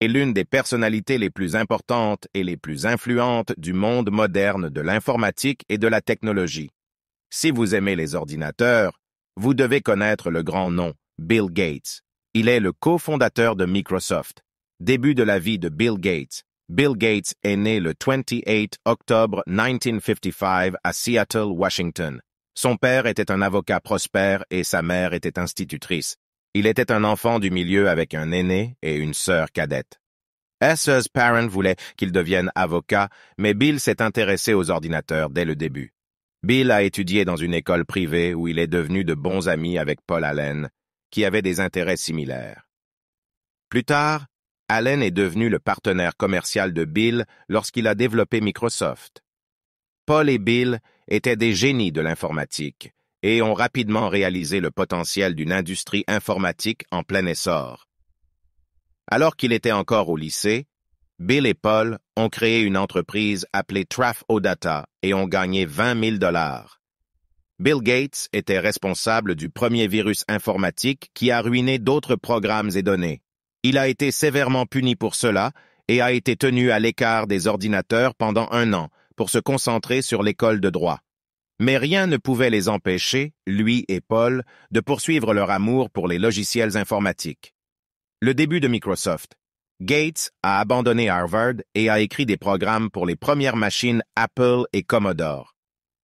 est l'une des personnalités les plus importantes et les plus influentes du monde moderne de l'informatique et de la technologie. Si vous aimez les ordinateurs, vous devez connaître le grand nom, Bill Gates. Il est le cofondateur de Microsoft. Début de la vie de Bill Gates. Bill Gates est né le 28 octobre 1955 à Seattle, Washington. Son père était un avocat prospère et sa mère était institutrice. Il était un enfant du milieu avec un aîné et une sœur cadette. Ses parents voulaient qu'il devienne avocat, mais Bill s'est intéressé aux ordinateurs dès le début. Bill a étudié dans une école privée où il est devenu de bons amis avec Paul Allen, qui avait des intérêts similaires. Plus tard, Allen est devenu le partenaire commercial de Bill lorsqu'il a développé Microsoft. Paul et Bill étaient des génies de l'informatique et ont rapidement réalisé le potentiel d'une industrie informatique en plein essor. Alors qu'il était encore au lycée, Bill et Paul ont créé une entreprise appelée Traf-O-Data et ont gagné 20 000 $. Bill Gates était responsable du premier virus informatique qui a ruiné d'autres programmes et données. Il a été sévèrement puni pour cela et a été tenu à l'écart des ordinateurs pendant 1 an pour se concentrer sur l'école de droit. Mais rien ne pouvait les empêcher, lui et Paul, de poursuivre leur amour pour les logiciels informatiques. Le début de Microsoft. Gates a abandonné Harvard et a écrit des programmes pour les premières machines Apple et Commodore.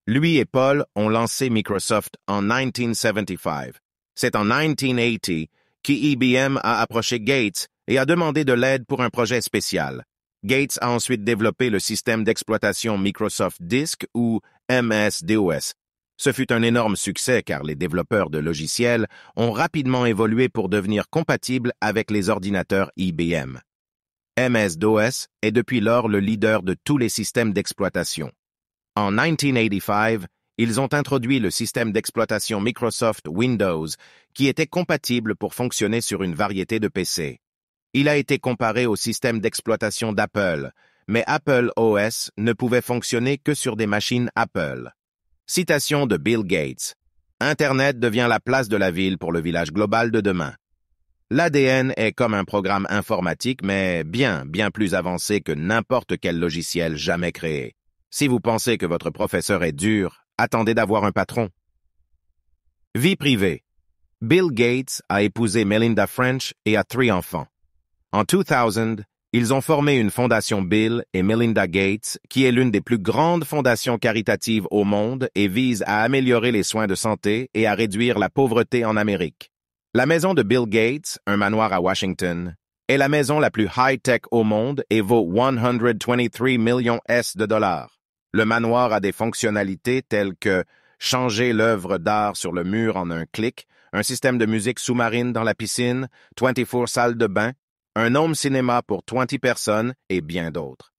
Lui et Paul ont lancé Microsoft en 1975. C'est en 1980 qu'IBM a approché Gates et a demandé de l'aide pour un projet spécial. Gates a ensuite développé le système d'exploitation Microsoft Disk ou MS-DOS. Ce fut un énorme succès car les développeurs de logiciels ont rapidement évolué pour devenir compatibles avec les ordinateurs IBM. MS-DOS est depuis lors le leader de tous les systèmes d'exploitation. En 1985, ils ont introduit le système d'exploitation Microsoft Windows qui était compatible pour fonctionner sur une variété de PC. Il a été comparé au système d'exploitation d'Apple, mais Apple OS ne pouvait fonctionner que sur des machines Apple. Citation de Bill Gates. Internet devient la place de la ville pour le village global de demain. L'ADN est comme un programme informatique, mais bien plus avancé que n'importe quel logiciel jamais créé. Si vous pensez que votre professeur est dur, attendez d'avoir un patron. Vie privée. Bill Gates a épousé Melinda French et a 3 enfants. En 2000, ils ont formé une fondation Bill et Melinda Gates, qui est l'une des plus grandes fondations caritatives au monde et vise à améliorer les soins de santé et à réduire la pauvreté en Amérique. La maison de Bill Gates, un manoir à Washington, est la maison la plus high-tech au monde et vaut 123 millions de dollars. Le manoir a des fonctionnalités telles que changer l'œuvre d'art sur le mur en un clic, un système de musique sous-marine dans la piscine, 24 salles de bain, un home cinéma pour 20 personnes et bien d'autres.